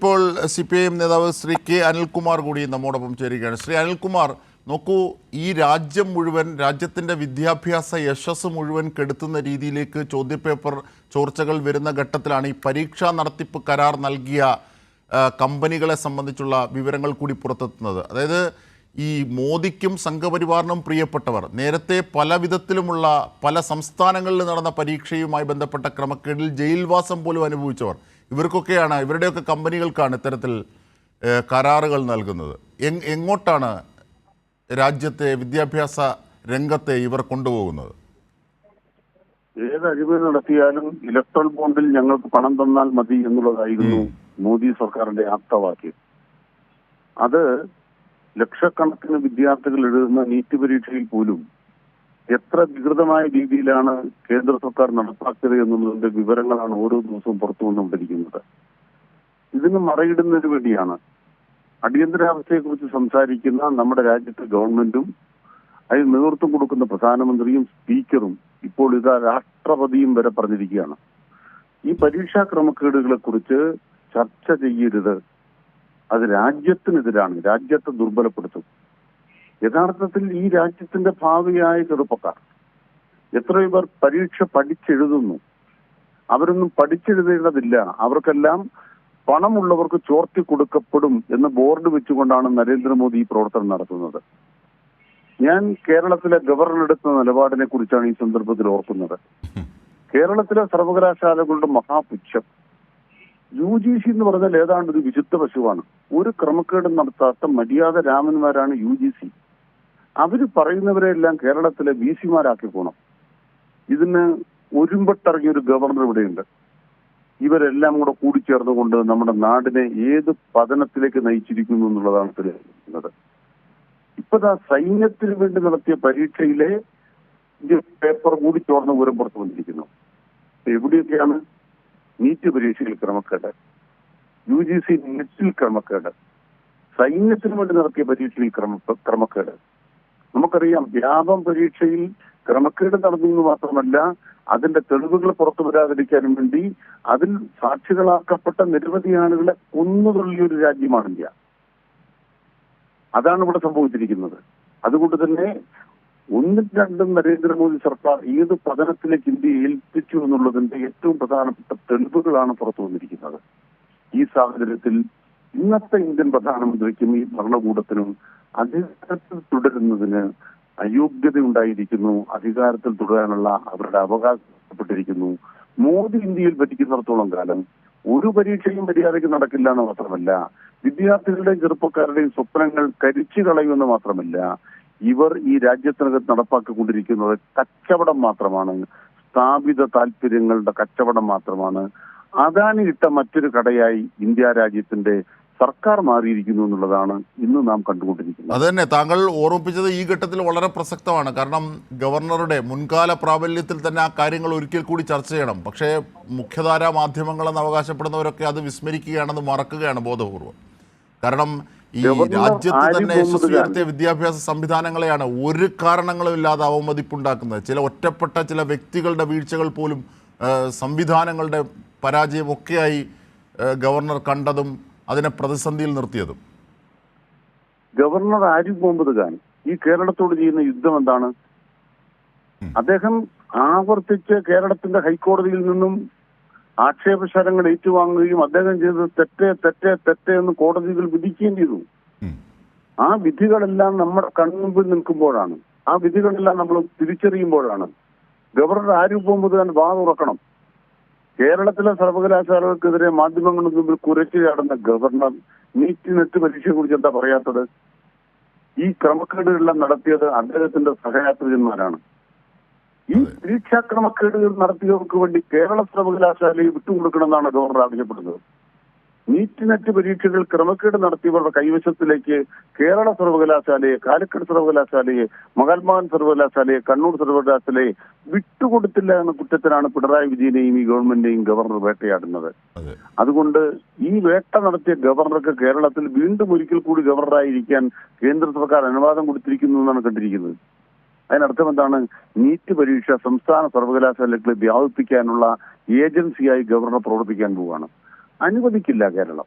ഇപ്പോൾ CPIM നേതാവ് Shri K Anilkumar കൂടി നമ്മോടൊപ്പം ചേരുകയാണ്. ശ്രീ അനിൽകുമാർ, നോക്കൂ, ഈ രാജ്യം മുഴുവൻ, രാജ്യത്തിൻ്റെ വിദ്യാഭ്യാസ യശസ് മുഴുവൻ കെടുത്തുന്ന രീതിയിലേക്ക് ചോദ്യപേപ്പർ ചോർച്ചകൾ വരുന്ന ഘട്ടത്തിലാണ് ഈ പരീക്ഷാ നടത്തിപ്പ് കരാർ നൽകിയ കമ്പനികളെ സംബന്ധിച്ചുള്ള വിവരങ്ങൾ കൂടി പുറത്തെത്തുന്നത്. അതായത് ഈ മോദിക്കും സംഘപരിവാറിനും പ്രിയപ്പെട്ടവർ, നേരത്തെ പല വിധത്തിലുമുള്ള പല സംസ്ഥാനങ്ങളിൽ നടന്ന പരീക്ഷയുമായി ബന്ധപ്പെട്ട ക്രമക്കേടിൽ ജയിൽവാസം പോലും അനുഭവിച്ചവർ, ഇവർക്കൊക്കെയാണ്, ഇവരുടെയൊക്കെ കമ്പനികൾക്കാണ് ഇത്തരത്തിൽ കരാറുകൾ നൽകുന്നത്. എങ്ങോട്ടാണ് രാജ്യത്തെ വിദ്യാഭ്യാസ രംഗത്തെ ഇവർ കൊണ്ടുപോകുന്നത്? ഏത് അഴിമതി നടത്തിയാലും ഇലക്ട്രൽ ബോണ്ടിൽ ഞങ്ങൾക്ക് പണം തന്നാൽ മതി എന്നുള്ളതായിരുന്നു മോദി സർക്കാരിന്റെ ആപ്തവാക്യം. അത് ലക്ഷക്കണക്കിന് വിദ്യാർത്ഥികൾ എഴുതുന്ന നീറ്റ് പരീക്ഷയിൽ പോലും എത്ര വികൃതമായ രീതിയിലാണ് കേന്ദ്ര സർക്കാർ നടപ്പാക്കിയത് എന്നുള്ളതിന്റെ വിവരങ്ങളാണ് ഓരോ ദിവസവും പുറത്തു വന്നുകൊണ്ടിരിക്കുന്നത്. ഇതിന് മറയിടുന്നതിന് വേണ്ടിയാണ് അടിയന്തരാവസ്ഥയെക്കുറിച്ച് സംസാരിക്കുന്ന നമ്മുടെ രാജ്യത്തെ ഗവൺമെന്റും അതിന് നേതൃത്വം കൊടുക്കുന്ന പ്രധാനമന്ത്രിയും സ്പീക്കറും ഇപ്പോൾ ഇതാ രാഷ്ട്രപതിയും വരെ പറഞ്ഞിരിക്കുകയാണ്, ഈ പരീക്ഷാ ക്രമക്കേടുകളെ കുറിച്ച് ചർച്ച ചെയ്യരുത്, അത് രാജ്യത്തിനെതിരാണ്, രാജ്യത്തെ ദുർബലപ്പെടുത്തും. യഥാർത്ഥത്തിൽ ഈ രാജ്യത്തിന്റെ ഭാവിയായ ചെറുപ്പക്കാർ എത്രയോ പേർ പരീക്ഷ പഠിച്ചെഴുതുന്നു. അവരൊന്നും പഠിച്ചെഴുതേണ്ടതില്ല, അവർക്കെല്ലാം പണമുള്ളവർക്ക് ചോർത്തി കൊടുക്കപ്പെടും എന്ന് ബോർഡ് വെച്ചുകൊണ്ടാണ് നരേന്ദ്രമോദി ഈ പ്രവർത്തനം നടത്തുന്നത്. ഞാൻ കേരളത്തിലെ ഗവർണർ എടുത്ത നിലപാടിനെ കുറിച്ചാണ് ഈ സന്ദർഭത്തിൽ ഓർക്കുന്നത്. കേരളത്തിലെ സർവകലാശാലകളുടെ മഹാപുച്ഛം, UGC എന്ന് പറഞ്ഞാൽ ഏതാണ്ട് ഒരു വിശുദ്ധ പശുവാണ്. ഒരു ക്രമക്കേടും നടത്താത്ത മര്യാദ രാമന്മാരാണ് UGC. അവര് പറയുന്നവരെല്ലാം കേരളത്തിലെ VC-മാരാക്കി പോണം. ഇതിന് ഒരുമ്പെട്ടിറങ്ങിയ ഒരു ഗവർണർ ഇവിടെയുണ്ട്. ഇവരെല്ലാം കൂടെ കൂടിച്ചേർന്നുകൊണ്ട് നമ്മുടെ നാടിനെ ഏത് പതനത്തിലേക്ക് നയിച്ചിരിക്കുന്നു എന്നുള്ളതാണ് തെളിയിക്കുന്നത്. ഇപ്പതാ സൈന്യത്തിന് വേണ്ടി നടത്തിയ പരീക്ഷയിലെ പേപ്പർ കൂടി ചോർന്ന വിവരം പുറത്തു വന്നിരിക്കുന്നു. എവിടെയൊക്കെയാണ്? നീറ്റ് പരീക്ഷയിൽ ക്രമക്കേട്, UGC നെറ്റിൽ ക്രമക്കേട്, സൈന്യത്തിന് വേണ്ടി നടത്തിയ പരീക്ഷയിൽ ക്രമക്കേട്. നമുക്കറിയാം, വ്യാപം പരീക്ഷയിൽ ക്രമക്കേട് നടന്നു മാത്രമല്ല, അതിന്റെ തെളിവുകൾ പുറത്തു വരാതിരിക്കാനും വേണ്ടി അതിൽ സാക്ഷികളാക്കപ്പെട്ട നിരവധി ആളുകളെ കൊന്നുതള്ളിയൊരു രാജ്യമാണ് ഇന്ത്യ. അതാണ് ഇവിടെ സംഭവിച്ചിരിക്കുന്നത്. അതുകൊണ്ട് തന്നെ ഒന്നും രണ്ടും നരേന്ദ്രമോദി സർക്കാർ ഏത് പതനത്തിലേക്ക് ഇന്ത്യയെ ഏൽപ്പിച്ചു എന്നുള്ളതിന്റെ ഏറ്റവും പ്രധാനപ്പെട്ട തെളിവുകളാണ് പുറത്തു വന്നിരിക്കുന്നത്. ഈ സാഹചര്യത്തിൽ ഇന്നത്തെ ഇന്ത്യൻ പ്രധാനമന്ത്രിക്കും ഈ ഭരണകൂടത്തിനും അധികാരത്തിൽ തുടരുന്നതിന് അയോഗ്യത ഉണ്ടായിരിക്കുന്നു. അധികാരത്തിൽ തുടരാനുള്ള അവരുടെ അവകാശപ്പെട്ടിരിക്കുന്നു. മോദി ഇന്ത്യയിൽ ഭരിക്കുന്നിടത്തോളം കാലം ഒരു പരീക്ഷയും മര്യാദയ്ക്ക് നടക്കില്ല എന്ന് മാത്രമല്ല, വിദ്യാർത്ഥികളുടെയും ചെറുപ്പക്കാരുടെയും സ്വപ്നങ്ങൾ കരിച്ചു കളയുമെന്ന് മാത്രമല്ല, ഇവർ ഈ രാജ്യത്തിനകത്ത് നടപ്പാക്കിക്കൊണ്ടിരിക്കുന്നത് കച്ചവടം മാത്രമാണ്, സ്ഥാപിത താല്പര്യങ്ങളുടെ കച്ചവടം മാത്രമാണ്. അദാനി ഇട്ട മറ്റൊരു കടയായി ഇന്ത്യ രാജ്യത്തിന്റെ സർക്കാർ മാറിയിരിക്കുന്നു എന്നുള്ളതാണ് ഇന്ന് നാം കണ്ടുകൊണ്ടിരിക്കുന്നത്. അത് തന്നെ താങ്കൾ ഓർമ്മിപ്പിച്ചത് ഈ ഘട്ടത്തിൽ വളരെ പ്രസക്തമാണ്. കാരണം ഗവർണറുടെ മുൻകാല പ്രാബല്യത്തിൽ തന്നെ ആ കാര്യങ്ങൾ ഒരിക്കൽ കൂടി ചർച്ച ചെയ്യണം. പക്ഷേ മുഖ്യധാരാ മാധ്യമങ്ങളെന്ന് അവകാശപ്പെടുന്നവരൊക്കെ അത് വിസ്മരിക്കുകയാണെന്ന് മറക്കുകയാണ് ബോധപൂർവം. കാരണം ഈ രാജ്യത്ത് തന്നെ യശസ്വിയായ വിദ്യാഭ്യാസ സംവിധാനങ്ങളെയാണ് ഒരു കാരണങ്ങളും ഇല്ലാതെ അവമതിപ്പുണ്ടാക്കുന്നത്. ചില ഒറ്റപ്പെട്ട ചില വ്യക്തികളുടെ വീഴ്ചകൾ പോലും സംവിധാനങ്ങളുടെ പരാജയമൊക്കെയായി ഗവർണർ കണ്ടതും അതിനെ പ്രതിസന്ധിയിൽ നിർത്തിയതും. ഗവർണർ ആരിഫ് മുഹമ്മദ് ഖാൻ ഈ കേരളത്തോട് ചെയ്യുന്ന യുദ്ധം എന്താണ്? അദ്ദേഹം ആവർത്തിച്ച് കേരളത്തിന്റെ ഹൈക്കോടതിയിൽ നിന്നും ആക്ഷേപശരങ്ങൾ ഏറ്റുവാങ്ങുകയും അദ്ദേഹം ചെയ്തത് തെറ്റേ എന്ന് കോടതികൾ വിധിക്കുകയും ചെയ്തു. ആ വിധികളെല്ലാം നമ്മുടെ കൺമുമ്പിൽ നിൽക്കുമ്പോഴാണ്, ആ വിധികളെല്ലാം നമ്മൾ തിരിച്ചറിയുമ്പോഴാണ് ഗവർണർ ആരിഫ് മുഹമ്മദ് ഖാൻ വാ തുറക്കണം. കേരളത്തിലെ സർവകലാശാലകൾക്കെതിരെ മാധ്യമങ്ങളുടെ മുമ്പിൽ കുരച്ചു ചാടുന്ന ഗവർണർ നെറ്റ് പരീക്ഷയെ കുറിച്ച് എന്താ പറയാത്തത്? ഈ ക്രമക്കേടുകളെല്ലാം നടത്തിയത് അദ്ദേഹത്തിന്റെ സഹയാത്രികന്മാരാണ്. ഈ പരീക്ഷാ ക്രമക്കേടുകൾ നടത്തിയവർക്ക് വേണ്ടി കേരള സർവകലാശാലയെ വിട്ടുകൊടുക്കണമെന്നാണ് ഗവർണർ ആവശ്യപ്പെടുന്നത്. നെറ്റ് പരീക്ഷകൾ ക്രമക്കേട് നടത്തിയവരുടെ കൈവശത്തിലേക്ക് കേരള സർവകലാശാലയെ, കാലിക്കറ്റ് സർവകലാശാലയെ, മഹാത്മാഗാന്ധി സർവകലാശാലയെ, കണ്ണൂർ സർവകലാശാലയെ വിട്ടുകൊടുത്തില്ല എന്ന കുറ്റത്തിനാണ് പിണറായി വിജയനെയും ഈ ഗവൺമെന്റിനെയും ഗവർണർ വേട്ടയാടുന്നത്. അതുകൊണ്ട് ഈ വേട്ട നടത്തിയ ഗവർണർക്ക് കേരളത്തിൽ വീണ്ടും ഒരിക്കൽ കൂടി ഗവർണറായിരിക്കാൻ കേന്ദ്ര സർക്കാർ അനുവാദം കൊടുത്തിരിക്കുന്നു എന്നാണ് കണ്ടിരിക്കുന്നത്. അതിനർത്ഥം എന്താണ്? നീറ്റ് പരീക്ഷ സംസ്ഥാന സർവകലാശാലകളെ വ്യാപിപ്പിക്കാനുള്ള ഏജൻസിയായി ഗവർണർ പ്രവർത്തിക്കാൻ പോവുകയാണ്. അനുവദിക്കില്ല കേരളം.